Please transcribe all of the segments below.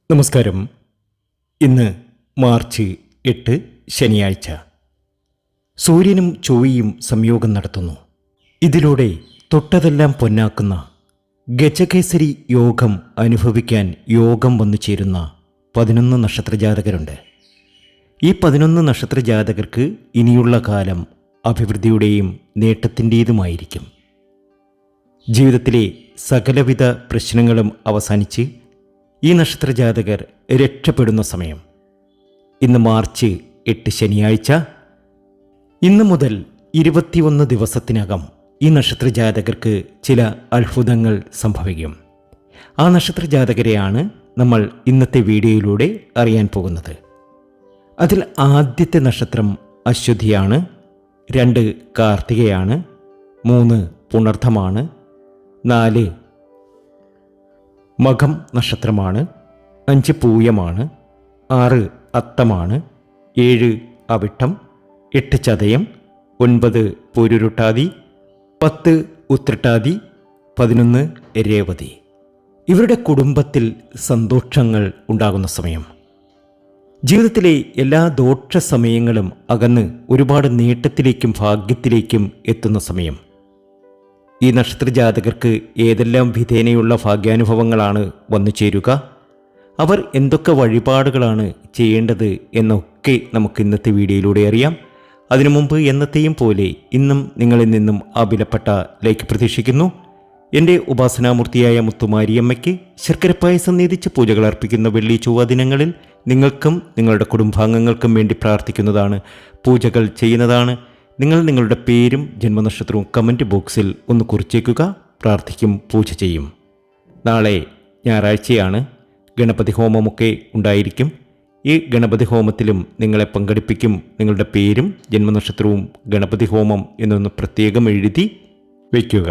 നമസ്കാരം. ഇന്ന് മാർച്ച് 8 ശനിയാഴ്ച. സൂര്യനും ചൊവ്വയും സംയോഗം നടത്തുന്നു. ഇതിലൂടെ തൊട്ടതെല്ലാം പൊന്നാക്കുന്ന ഗജകേസരി യോഗം അനുഭവിക്കാൻ യോഗം വന്നു ചേരുന്ന 11 നക്ഷത്രജാതകരുണ്ട്. ഈ 11 നക്ഷത്രജാതകർക്ക് ഇനിയുള്ള കാലം അഭിവൃദ്ധിയുടെയും നേട്ടത്തിൻ്റേതുമായിരിക്കും. ജീവിതത്തിലെ സകലവിധ പ്രശ്നങ്ങളും അവസാനിച്ച് ഈ നക്ഷത്രജാതകർ രക്ഷപ്പെടുന്ന സമയം. ഇന്ന് മാർച്ച് 8 ശനിയാഴ്ച. ഇന്നു മുതൽ 21 ദിവസത്തിനകം ഈ നക്ഷത്രജാതകർക്ക് ചില അത്ഭുതങ്ങൾ സംഭവിക്കും. ആ നക്ഷത്രജാതകരെയാണ് നമ്മൾ ഇന്നത്തെ വീഡിയോയിലൂടെ അറിയാൻ പോകുന്നത്. അതിൽ ആദ്യത്തെ നക്ഷത്രം അശ്വതിയാണ്, 2 കാർത്തികയാണ്, 3 പുണർദ്ധമാണ്, 4 മകം നക്ഷത്രമാണ്, 5 പൂയമാണ്, 6 അത്തമാണ്, 7 അവിട്ടം, 8 ചതയം, 9 പൂരുരുട്ടാതി, 10 ഉത്രട്ടാതി, 11 രേവതി. ഇവരുടെ കുടുംബത്തിൽ സന്തോഷങ്ങൾ ഉണ്ടാകുന്ന സമയം. ജീവിതത്തിലെ എല്ലാ ദോഷ സമയങ്ങളും അകന്ന് ഒരുപാട് നേട്ടത്തിലേക്കും ഭാഗ്യത്തിലേക്കും എത്തുന്ന സമയം. ഈ നക്ഷത്രജാതകർക്ക് ഏതെല്ലാം വിധേനയുള്ള ഭാഗ്യാനുഭവങ്ങളാണ് വന്നു ചേരുക, അവർ എന്തൊക്കെ വഴിപാടുകളാണ് ചെയ്യേണ്ടത് എന്നൊക്കെ നമുക്ക് ഇന്നത്തെ വീഡിയോയിലൂടെ അറിയാം. അതിനു മുമ്പ് എന്നത്തെയും പോലെ ഇന്നും നിങ്ങളിൽ നിന്നും ആ വിലപ്പെട്ട ലൈക്ക് പ്രതീക്ഷിക്കുന്നു. എൻ്റെ ഉപാസനാമൂർത്തിയായ മുത്തുമാരിയമ്മയ്ക്ക് ശർക്കരപ്പായസം നീതിച്ച് പൂജകൾ അർപ്പിക്കുന്ന വെള്ളി ചൊവ്വ ദിനങ്ങളിൽ നിങ്ങൾക്കും നിങ്ങളുടെ കുടുംബാംഗങ്ങൾക്കും വേണ്ടി പ്രാർത്ഥിക്കുന്നതാണ്, പൂജകൾ ചെയ്യുന്നതാണ്. നിങ്ങൾ നിങ്ങളുടെ പേരും ജന്മനക്ഷത്രവും കമൻറ്റ് ബോക്സിൽ ഒന്ന് കുറിച്ചേക്കുക. പ്രാർത്ഥിക്കും, പൂജ ചെയ്യും. നാളെ ഞായറാഴ്ചയാണ്. ഗണപതി ഹോമമൊക്കെ ഉണ്ടായിരിക്കും. ഈ ഗണപതി ഹോമത്തിലും നിങ്ങളെ പങ്കെടുപ്പിക്കും. നിങ്ങളുടെ പേരും ജന്മനക്ഷത്രവും ഗണപതി ഹോമം എന്നൊന്ന് പ്രത്യേകം എഴുതി വയ്ക്കുക.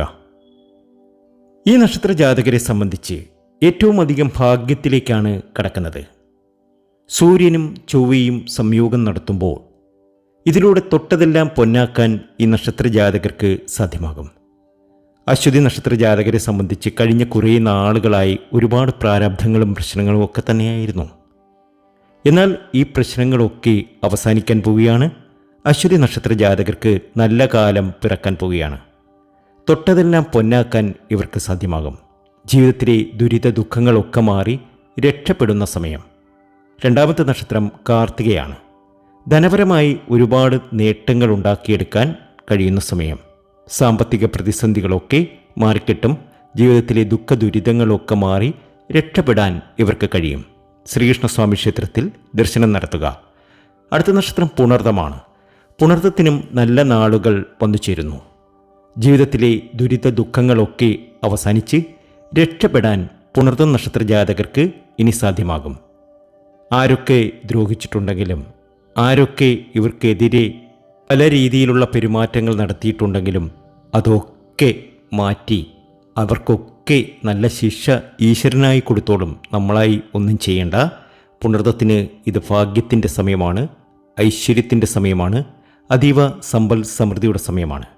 ഈ നക്ഷത്രജാതകരെ സംബന്ധിച്ച് ഏറ്റവും അധികം ഭാഗ്യത്തിലേക്കാണ് കടക്കുന്നത്. സൂര്യനും ചൊവ്വയും സംയോഗം നടത്തുമ്പോൾ ഇതിലൂടെ തൊട്ടതെല്ലാം പൊന്നാക്കാൻ ഈ നക്ഷത്രജാതകർക്ക് സാധ്യമാകും. അശ്വതി നക്ഷത്രജാതകരെ സംബന്ധിച്ച് കഴിഞ്ഞ കുറേ നാളുകളായി ഒരുപാട് പ്രാരബ്ധങ്ങളും പ്രശ്നങ്ങളും ഒക്കെ തന്നെയായിരുന്നു. എന്നാൽ ഈ പ്രശ്നങ്ങളൊക്കെ അവസാനിക്കാൻ പോവുകയാണ്. അശ്വതി നക്ഷത്രജാതകർക്ക് നല്ല കാലം പിറക്കാൻ പോവുകയാണ്. തൊട്ടതെല്ലാം പൊന്നാക്കാൻ ഇവർക്ക് സാധ്യമാകും. ജീവിതത്തിലെ ദുരിത ദുഃഖങ്ങളൊക്കെ മാറി രക്ഷപ്പെടുന്ന സമയം. രണ്ടാമത്തെ നക്ഷത്രം കാർത്തികയാണ്. ധനപരമായി ഒരുപാട് നേട്ടങ്ങൾ ഉണ്ടാക്കിയെടുക്കാൻ കഴിയുന്ന സമയം. സാമ്പത്തിക പ്രതിസന്ധികളൊക്കെ മാറിക്കിട്ടും. ജീവിതത്തിലെ ദുഃഖ ദുരിതങ്ങളൊക്കെ മാറി രക്ഷപ്പെടാൻ ഇവർക്ക് കഴിയും. ശ്രീകൃഷ്ണസ്വാമി ക്ഷേത്രത്തിൽ ദർശനം നടത്തുക. അടുത്ത നക്ഷത്രം പുണർദമാണ്. പുണർദത്തിനും നല്ല നാളുകൾ വന്നു ചേരുന്നു. ജീവിതത്തിലെ ദുരിത ദുഃഖങ്ങളൊക്കെ അവസാനിച്ച് രക്ഷപ്പെടാൻ പുണർദം നക്ഷത്രജാതകർക്ക് ഇനി സാധ്യമാകും. ആരൊക്കെ ദ്രോഹിച്ചിട്ടുണ്ടെങ്കിലും, ആരൊക്കെ ഇവർക്കെതിരെ പല രീതിയിലുള്ള പെരുമാറ്റങ്ങൾ നടത്തിയിട്ടുണ്ടെങ്കിലും അതൊക്കെ മാറ്റി അവർക്കൊക്കെ നല്ല ശിക്ഷ ഈശ്വരനായി കൊടുത്തോളും. നമ്മളായി ഒന്നും ചെയ്യേണ്ട. പുണർദത്തിന് ഇത് ഭാഗ്യത്തിൻ്റെ സമയമാണ്, ഐശ്വര്യത്തിൻ്റെ സമയമാണ്, അതീവ സമ്പൽ സമൃദ്ധിയുടെ സമയമാണ്.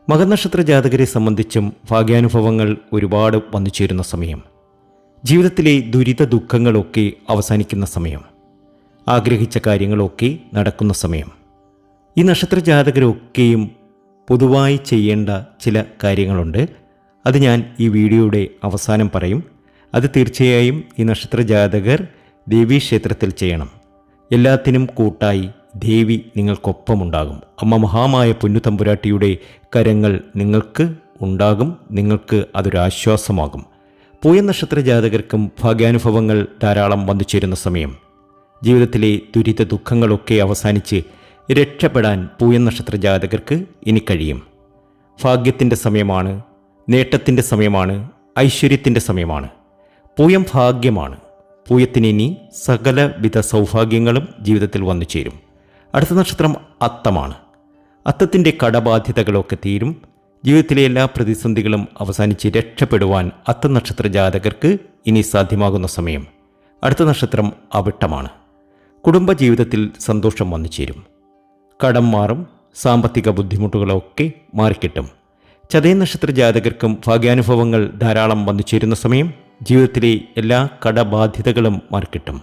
മകനക്ഷത്ര ജാതകരെ സംബന്ധിച്ചും ഭാഗ്യാനുഭവങ്ങൾ ഒരുപാട് വന്നു ചേരുന്ന സമയം. ജീവിതത്തിലെ ദുരിത ദുഃഖങ്ങളൊക്കെ അവസാനിക്കുന്ന സമയം. ആഗ്രഹിച്ച കാര്യങ്ങളൊക്കെ നടക്കുന്ന സമയം. ഈ നക്ഷത്രജാതകരൊക്കെയും പൊതുവായി ചെയ്യേണ്ട ചില കാര്യങ്ങളുണ്ട്. അത് ഞാൻ ഈ വീഡിയോയുടെ അവസാനം പറയും. അത് തീർച്ചയായും ഈ നക്ഷത്രജാതകർ ദേവീക്ഷേത്രത്തിൽ ചെയ്യണം. എല്ലാത്തിനും കൂട്ടായി ദേവി നിങ്ങൾക്കൊപ്പമുണ്ടാകും. അമ്മ മഹാമായ പൊന്നുതമ്പുരാട്ടിയുടെ കരങ്ങൾ നിങ്ങൾക്ക് ഉണ്ടാകും. നിങ്ങൾക്ക് അതൊരാശ്വാസമാകും. പൂയ നക്ഷത്രജാതകർക്കും ഭാഗ്യാനുഭവങ്ങൾ ധാരാളം വന്നു ചേരുന്ന സമയം. ജീവിതത്തിലെ ദുരിത ദുഃഖങ്ങളൊക്കെ അവസാനിച്ച് രക്ഷപ്പെടാൻ പൂയ നക്ഷത്രജാതകർക്ക് ഇനി കഴിയും. ഭാഗ്യത്തിൻ്റെ സമയമാണ്, നേട്ടത്തിൻ്റെ സമയമാണ്, ഐശ്വര്യത്തിൻ്റെ സമയമാണ്. പൂയം ഭാഗ്യമാണ്. പൂയത്തിന് ഇനി സകലവിധ സൗഭാഗ്യങ്ങളും ജീവിതത്തിൽ വന്നു ചേരും. അടുത്ത നക്ഷത്രം അത്തമാണ്. അത്തത്തിൻ്റെ കടബാധ്യതകളൊക്കെ തീരും. ജീവിതത്തിലെ എല്ലാ പ്രതിസന്ധികളും അവസാനിച്ച് രക്ഷപ്പെടുവാൻ അത്ത നക്ഷത്ര ജാതകർക്ക് ഇനി സാധ്യമാകുന്ന സമയം. അടുത്ത നക്ഷത്രം അവിട്ടമാണ്. കുടുംബജീവിതത്തിൽ സന്തോഷം വന്നു ചേരും. കടം മാറും. സാമ്പത്തിക ബുദ്ധിമുട്ടുകളൊക്കെ മാറിക്കിട്ടും. ചതയ നക്ഷത്ര ജാതകർക്കും ഭാഗ്യാനുഭവങ്ങൾ ധാരാളം വന്നു ചേരുന്ന സമയം. ജീവിതത്തിലെ എല്ലാ കടബാധ്യതകളും മാറിക്കിട്ടും.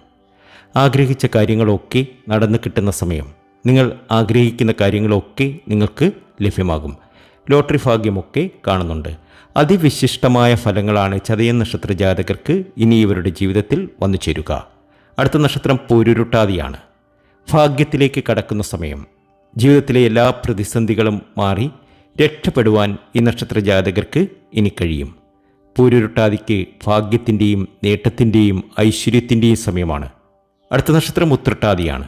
ആഗ്രഹിച്ച കാര്യങ്ങളൊക്കെ നടന്നു കിട്ടുന്ന സമയം. നിങ്ങൾ ആഗ്രഹിക്കുന്ന കാര്യങ്ങളൊക്കെ നിങ്ങൾക്ക് ലഭ്യമാകും. ലോട്ടറി ഭാഗ്യമൊക്കെ കാണുന്നുണ്ട്. അതിവിശിഷ്ടമായ ഫലങ്ങളാണ് ചതയം നക്ഷത്ര ജാതകർക്ക് ഇനി ഇവരുടെ ജീവിതത്തിൽ വന്നു ചേരുക. അടുത്ത നക്ഷത്രം പൂരുരുട്ടാതിയാണ്. ഭാഗ്യത്തിലേക്ക് കടക്കുന്ന സമയം. ജീവിതത്തിലെ എല്ലാ പ്രതിസന്ധികളും മാറി രക്ഷപ്പെടുവാൻ ഈ നക്ഷത്ര ജാതകർക്ക് ഇനി കഴിയും. പൂരുരുട്ടാതിക്ക് ഭാഗ്യത്തിൻ്റെയും നേട്ടത്തിൻ്റെയും ഐശ്വര്യത്തിൻ്റെയും സമയമാണ്. അടുത്ത നക്ഷത്രം ഉത്രട്ടാതിയാണ്.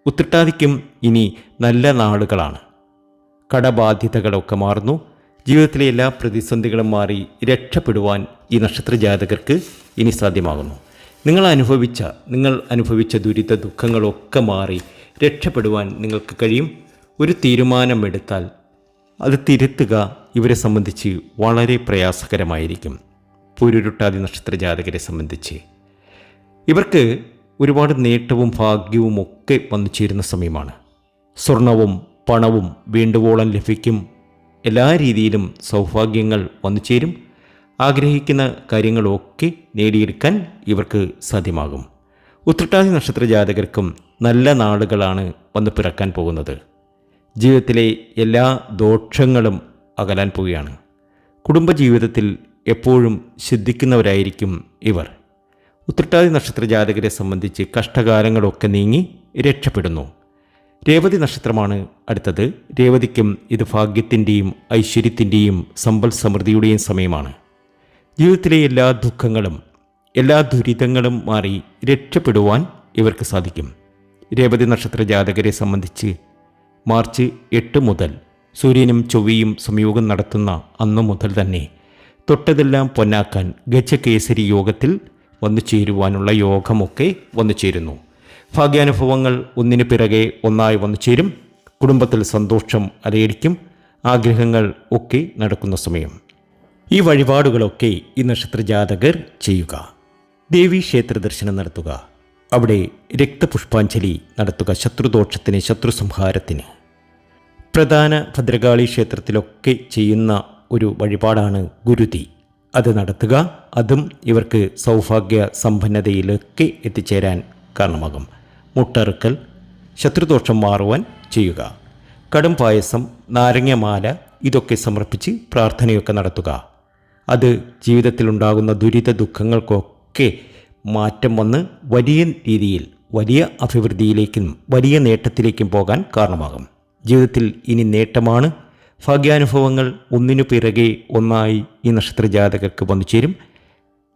ഉത്രട്ടാതിക്കും ഇനി നല്ല നാളുകളാണ്. കടബാധ്യതകളൊക്കെ മാറുന്നു. ജീവിതത്തിലെ എല്ലാ പ്രതിസന്ധികളും മാറി രക്ഷപ്പെടുവാൻ ഈ നക്ഷത്ര ജാതകർക്ക് ഇനി സാധ്യമാകുന്നു. നിങ്ങൾ അനുഭവിച്ച ദുരിത ദുഃഖങ്ങളൊക്കെ മാറി രക്ഷപ്പെടുവാൻ നിങ്ങൾക്ക് കഴിയും. ഒരു തീരുമാനമെടുത്താൽ അത് തിരുത്തുക ഇവരെ സംബന്ധിച്ച് വളരെ പ്രയാസകരമായിരിക്കും. പൂരുരുട്ടാതി നക്ഷത്ര ജാതകരെ സംബന്ധിച്ച് ഇവർക്ക് ഒരുപാട് നേട്ടവും ഭാഗ്യവും ഒക്കെ വന്നു ചേരുന്ന സമയമാണ്. സ്വർണവും പണവും വേണ്ടുവോളം ലഭിക്കും. എല്ലാ രീതിയിലും സൗഭാഗ്യങ്ങൾ വന്നു ചേരും. ആഗ്രഹിക്കുന്ന കാര്യങ്ങളൊക്കെ നേടിയെടുക്കാൻ ഇവർക്ക് സാധ്യമാകും. ഉത്രട്ടാതി നക്ഷത്ര ജാതകർക്കും നല്ല നാളുകളാണ് വന്ന് പിറക്കാൻ പോകുന്നത്. ജീവിതത്തിലെ എല്ലാ ദോഷങ്ങളും അകലാൻ പോവുകയാണ്. കുടുംബജീവിതത്തിൽ എപ്പോഴും ശ്രദ്ധിക്കുന്നവരായിരിക്കും ഇവർ. ഉത്രട്ടാതി നക്ഷത്ര ജാതകരെ സംബന്ധിച്ച് കഷ്ടകാലങ്ങളൊക്കെ നീങ്ങി രക്ഷപ്പെടുന്നു. രേവതി നക്ഷത്രമാണ് അടുത്തത്. രേവതിക്കും ഇത് ഭാഗ്യത്തിൻ്റെയും ഐശ്വര്യത്തിൻ്റെയും സമ്പൽ സമൃദ്ധിയുടെയും സമയമാണ്. ജീവിതത്തിലെ എല്ലാ ദുഃഖങ്ങളും എല്ലാ ദുരിതങ്ങളും മാറി രക്ഷപ്പെടുവാൻ ഇവർക്ക് സാധിക്കും. രേവതി നക്ഷത്ര ജാതകരെ സംബന്ധിച്ച് മാർച്ച് 8 മുതൽ സൂര്യനും ചൊവ്വയും സംയോഗം നടത്തുന്ന അന്നു മുതൽ തന്നെ തൊട്ടതെല്ലാം പൊന്നാക്കാൻ ഗജകേസരി യോഗത്തിൽ വന്നു ചേരുവാനുള്ള യോഗമൊക്കെ വന്നു ചേരുന്നു. ഭാഗ്യാനുഭവങ്ങൾ ഒന്നിനു പിറകെ ഒന്നായി വന്നു ചേരും. കുടുംബത്തിൽ സന്തോഷം അലയടിക്കും. ആഗ്രഹങ്ങൾ ഒക്കെ നടക്കുന്ന സമയം. ഈ വഴിപാടുകളൊക്കെ ഈ നക്ഷത്ര ജാതകർ ചെയ്യുക. ദേവീക്ഷേത്ര ദർശനം നടത്തുക. അവിടെ രക്തപുഷ്പാഞ്ജലി നടത്തുക. ശത്രുദോഷത്തിന്, ശത്രുസംഹാരത്തിന്. പ്രധാന ഭദ്രകാളി ക്ഷേത്രത്തിലൊക്കെ ചെയ്യുന്ന ഒരു വഴിപാടാണ് ഗുരുതി. അത് നടത്തുക. അതും ഇവർക്ക് സൗഭാഗ്യ സമ്പന്നതയിലൊക്കെ എത്തിച്ചേരാൻ കാരണമാകും. മുട്ടറുക്കൽ, ശത്രുദോഷം മാറുവാൻ ചെയ്യുക. കടും പായസം, നാരങ്ങമാല ഇതൊക്കെ സമർപ്പിച്ച് പ്രാർത്ഥനയൊക്കെ നടത്തുക. അത് ജീവിതത്തിലുണ്ടാകുന്ന ദുരിത ദുഃഖങ്ങൾക്കൊക്കെ മാറ്റം വന്ന് വലിയ രീതിയിൽ വലിയ അഭിവൃദ്ധിയിലേക്കും വലിയ നേട്ടത്തിലേക്കും പോകാൻ കാരണമാകും. ജീവിതത്തിൽ ഇനി നേട്ടമാണ്. ഭാഗ്യാനുഭവങ്ങൾ ഒന്നിനു പിറകെ ഒന്നായി ഈ നക്ഷത്ര ജാതകർക്ക് വന്നു ചേരും.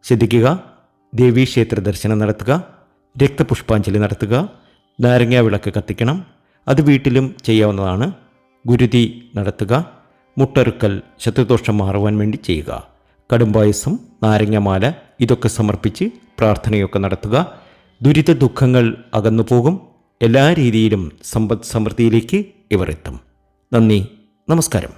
ശ്രദ്ധിക്കുക. ദേവീക്ഷേത്ര ദർശനം നടത്തുക. രക്തപുഷ്പാഞ്ജലി നടത്തുക. നാരങ്ങ വിളക്ക് കത്തിക്കണം. അത് വീട്ടിലും ചെയ്യാവുന്നതാണ്. ഗുരുതി നടത്തുക. മുട്ടറുക്കൽ, ശത്രുദോഷം മാറുവാൻ വേണ്ടി ചെയ്യുക. കടുംപായസം, നാരങ്ങമാല ഇതൊക്കെ സമർപ്പിച്ച് പ്രാർത്ഥനയൊക്കെ നടത്തുക. ദുരിത ദുഃഖങ്ങൾ അകന്നു പോകും. എല്ലാ രീതിയിലും സമ്പദ് സമൃദ്ധിയിലേക്ക് ഇവർ എത്തും. നന്ദി, നമസ്കാരം.